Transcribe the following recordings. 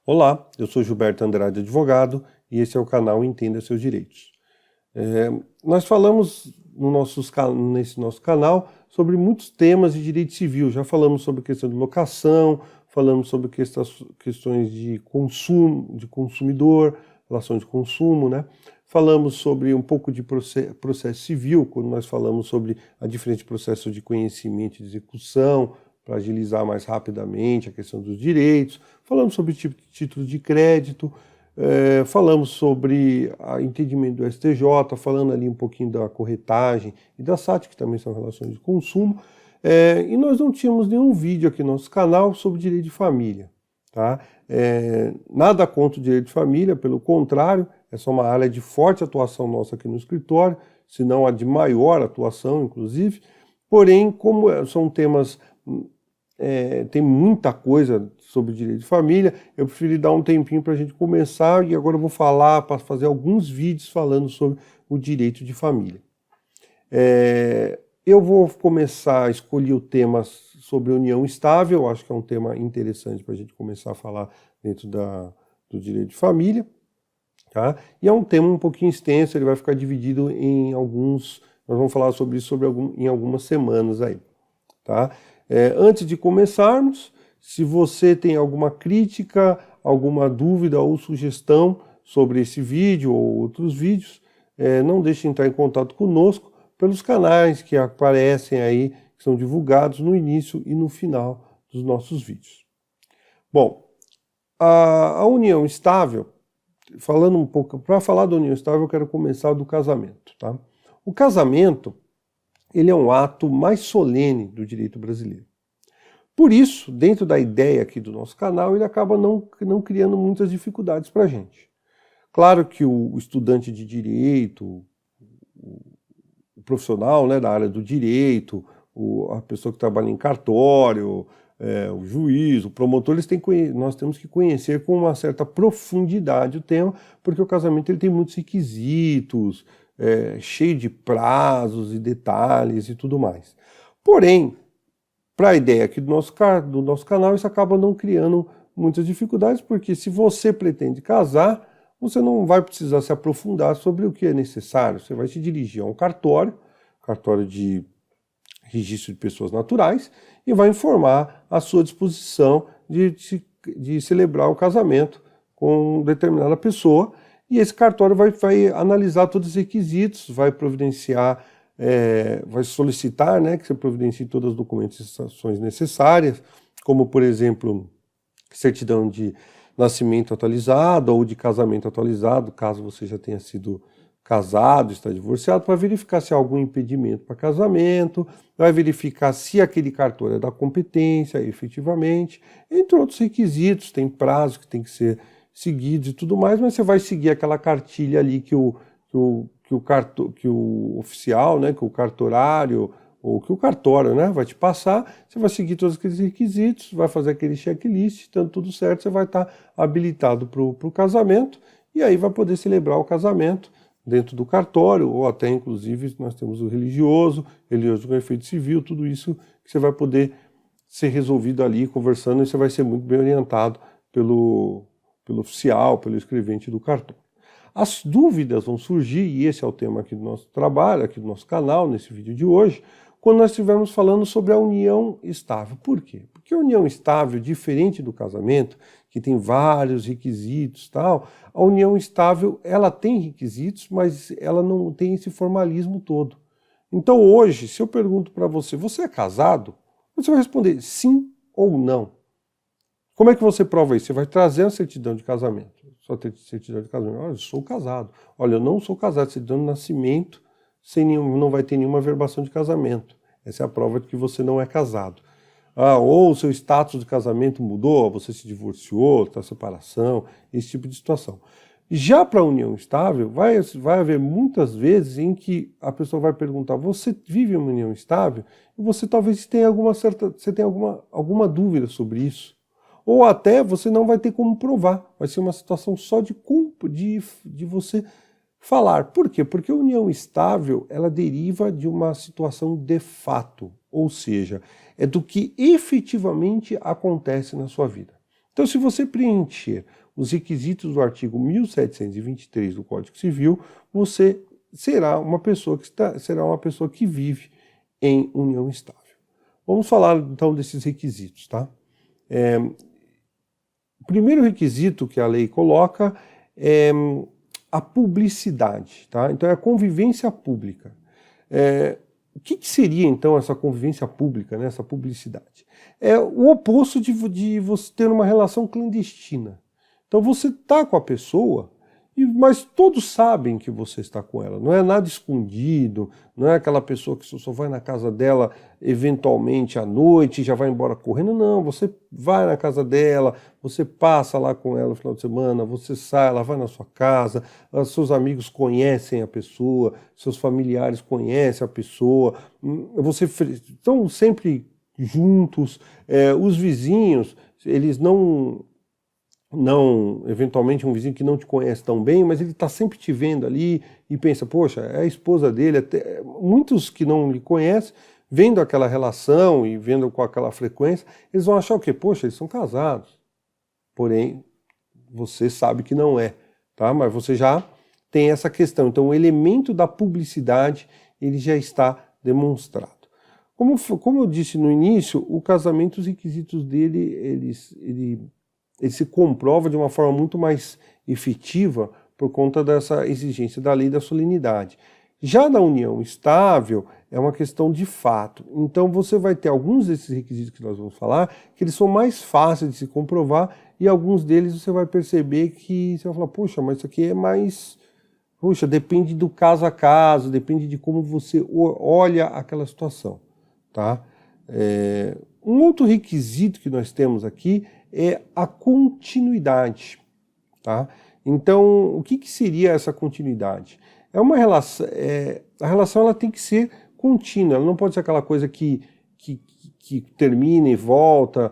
Olá, eu sou Gilberto Andrade, advogado, e esse é o canal Entenda Seus Direitos. Nós falamos nesse nosso canal sobre muitos temas de direito civil. Já falamos sobre questão de locação, falamos sobre questões de consumo, de consumidor, relação de consumo, né? Falamos sobre um pouco de processo civil, quando nós falamos sobre a diferente processo de conhecimento e de execução, para agilizar mais rapidamente a questão dos direitos. Falamos sobre títulos de crédito, falamos sobre o entendimento do STJ, falando ali um pouquinho da corretagem e da SAT, que também são relações de consumo. E nós não tínhamos nenhum vídeo aqui no nosso canal sobre direito de família. Tá? Nada contra o direito de família, pelo contrário, essa é uma área de forte atuação nossa aqui no escritório, se não a de maior atuação, inclusive. Porém, como são temas... tem muita coisa sobre direito de família, eu preferi dar um tempinho para a gente começar e agora eu vou fazer alguns vídeos falando sobre o direito de família. Eu vou começar a escolher o tema sobre união estável, acho que é um tema interessante para a gente começar a falar dentro do direito de família, tá? E é um tema um pouquinho extenso, ele vai ficar dividido em alguns, nós vamos falar sobre isso em algumas semanas aí, tá? Antes de começarmos, se você tem alguma crítica, alguma dúvida ou sugestão sobre esse vídeo ou outros vídeos, não deixe de entrar em contato conosco pelos canais que aparecem aí, que são divulgados no início e no final dos nossos vídeos. Bom, a união estável, falando um pouco, para falar da união estável eu quero começar do casamento, tá? O casamento, ele é um ato mais solene do direito brasileiro. Por isso, dentro da ideia aqui do nosso canal, ele acaba não criando muitas dificuldades para a gente. Claro que o estudante de direito, o profissional, né, da área do direito, a pessoa que trabalha em cartório, o juiz, o promotor, nós temos que conhecer com uma certa profundidade o tema, porque o casamento ele tem muitos requisitos, cheio de prazos e detalhes e tudo mais. Porém, para a ideia aqui do nosso canal, isso acaba não criando muitas dificuldades, porque se você pretende casar, você não vai precisar se aprofundar sobre o que é necessário. Você vai se dirigir a um cartório de registro de pessoas naturais, e vai informar a sua disposição de celebrar o casamento com determinada pessoa, e esse cartório vai analisar todos os requisitos, vai providenciar, vai solicitar, né, que você providencie todas as documentações necessárias, como, por exemplo, certidão de nascimento atualizado ou de casamento atualizado, caso você já tenha sido casado, está divorciado, para verificar se há algum impedimento para casamento, vai verificar se aquele cartório é da competência, efetivamente, entre outros requisitos, tem prazos que tem que ser seguidos e tudo mais, mas você vai seguir aquela cartilha ali que o oficial, né, que o cartorário ou que o cartório, né, vai te passar, você vai seguir todos aqueles requisitos, vai fazer aquele checklist, estando tudo certo, você vai estar habilitado para o casamento, e aí vai poder celebrar o casamento dentro do cartório, ou até inclusive nós temos o religioso com efeito civil, tudo isso que você vai poder ser resolvido ali conversando, e você vai ser muito bem orientado pelo oficial, pelo escrevente do cartório. As dúvidas vão surgir, e esse é o tema aqui do nosso trabalho, aqui do nosso canal, nesse vídeo de hoje, quando nós estivermos falando sobre a união estável. Por quê? Porque a união estável, diferente do casamento, que tem vários requisitos, tal, a união estável, ela tem requisitos, mas ela não tem esse formalismo todo. Então hoje, se eu pergunto para você, você é casado? Você vai responder sim ou não. Como é que você prova isso? Você vai trazer a certidão de casamento. Só ter certidão de casamento. Olha, eu sou casado. Olha, eu não sou casado. Certidão de nascimento, não vai ter nenhuma averbação de casamento. Essa é a prova de que você não é casado. Ou o seu status de casamento mudou, você se divorciou, está separação, esse tipo de situação. Já para a união estável, vai haver muitas vezes em que a pessoa vai perguntar, você vive uma união estável? E você talvez tenha alguma dúvida sobre isso. Ou até você não vai ter como provar, vai ser uma situação só de você falar. Por quê? Porque a união estável, ela deriva de uma situação de fato, ou seja, é do que efetivamente acontece na sua vida. Então, se você preencher os requisitos do artigo 1723 do Código Civil, você será uma pessoa que vive em união estável. Vamos falar então desses requisitos, tá? O primeiro requisito que a lei coloca é a publicidade, tá? Então é a convivência pública. O que seria então essa convivência pública, né, essa publicidade? É o oposto de você ter uma relação clandestina. Então você está com a pessoa, mas todos sabem que você está com ela. Não é nada escondido, não é aquela pessoa que só vai na casa dela eventualmente à noite e já vai embora correndo. Não, você vai na casa dela, você passa lá com ela no final de semana, você sai, ela vai na sua casa, seus amigos conhecem a pessoa, seus familiares conhecem a pessoa, estão sempre juntos, os vizinhos, eles não, eventualmente um vizinho que não te conhece tão bem, mas ele está sempre te vendo ali e pensa, poxa, é a esposa dele. Até, muitos que não lhe conhecem, vendo aquela relação e vendo com aquela frequência, eles vão achar o quê? Poxa, eles são casados. Porém, você sabe que não é, tá? Mas você já tem essa questão. Então, o elemento da publicidade, ele já está demonstrado. Como eu disse no início, o casamento, os requisitos dele, ele se comprova de uma forma muito mais efetiva por conta dessa exigência da lei da solenidade. Já na união estável, é uma questão de fato. Então você vai ter alguns desses requisitos que nós vamos falar, que eles são mais fáceis de se comprovar, e alguns deles você vai perceber que você vai falar, poxa, mas isso aqui é mais... Poxa, depende do caso a caso, depende de como você olha aquela situação, tá? Um outro requisito que nós temos aqui é a continuidade, tá? Então, o que seria essa continuidade? É uma relação, a relação ela tem que ser contínua, ela não pode ser aquela coisa que termina e volta,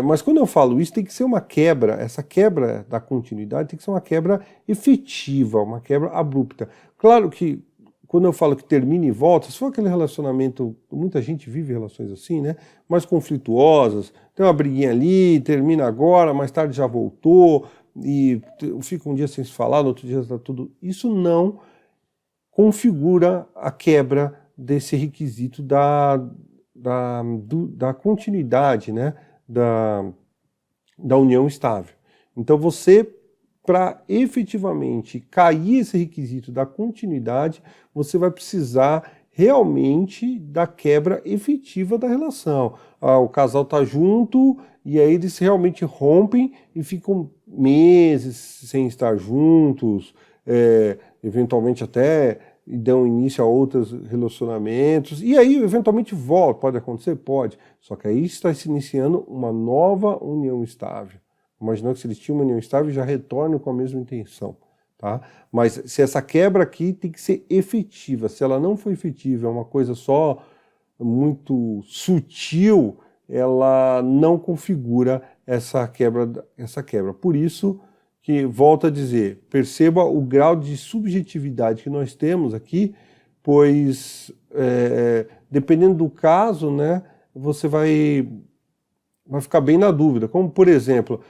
mas quando eu falo isso, tem que ser uma quebra, essa quebra da continuidade tem que ser uma quebra efetiva, uma quebra abrupta. Claro que quando eu falo que termina e volta, se for aquele relacionamento, muita gente vive relações assim, né? Mais conflituosas, tem uma briguinha ali, termina agora, mais tarde já voltou, e fica um dia sem se falar, no outro dia está tudo... Isso não configura a quebra desse requisito da continuidade, né? Da união estável. Então você, para efetivamente cair esse requisito da continuidade, você vai precisar realmente da quebra efetiva da relação. O casal está junto e aí eles realmente rompem e ficam meses sem estar juntos, eventualmente até dão início a outros relacionamentos, e aí eventualmente volta, pode acontecer? Pode, só que aí está se iniciando uma nova união estável. Imaginando que se eles tinham uma união estável, já retornam com a mesma intenção, tá? Mas se essa quebra aqui tem que ser efetiva, se ela não for efetiva, é uma coisa só muito sutil, ela não configura essa quebra. Por isso que, volto a dizer, perceba o grau de subjetividade que nós temos aqui, pois dependendo do caso, né, você vai ficar bem na dúvida, como por exemplo,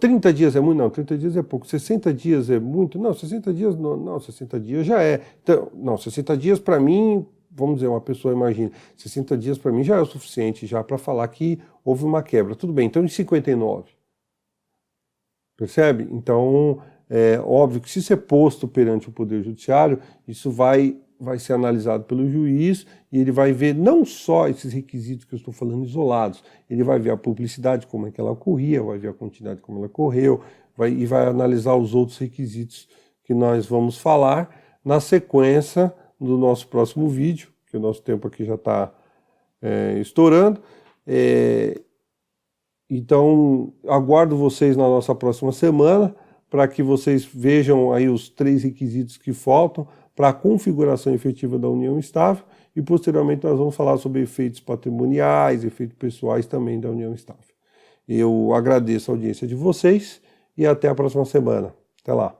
30 dias é muito? Não, 30 dias é pouco, 60 dias é muito? Não, 60 dias não, 60 dias já é. Então, não, 60 dias para mim, vamos dizer, uma pessoa imagina, 60 dias para mim já é o suficiente já para falar que houve uma quebra. Tudo bem, então em 59. Percebe? Então, é óbvio que se isso é posto perante o Poder Judiciário, isso vai ser analisado pelo juiz e ele vai ver não só esses requisitos que eu estou falando isolados, ele vai ver a publicidade, como é que ela ocorria, vai ver a quantidade como ela correu, e vai analisar os outros requisitos que nós vamos falar na sequência do nosso próximo vídeo, que o nosso tempo aqui já está estourando. Então, aguardo vocês na nossa próxima semana para que vocês vejam aí os 3 requisitos que faltam para a configuração efetiva da união estável, e posteriormente nós vamos falar sobre efeitos patrimoniais, efeitos pessoais também da união estável. Eu agradeço a audiência de vocês e até a próxima semana. Até lá.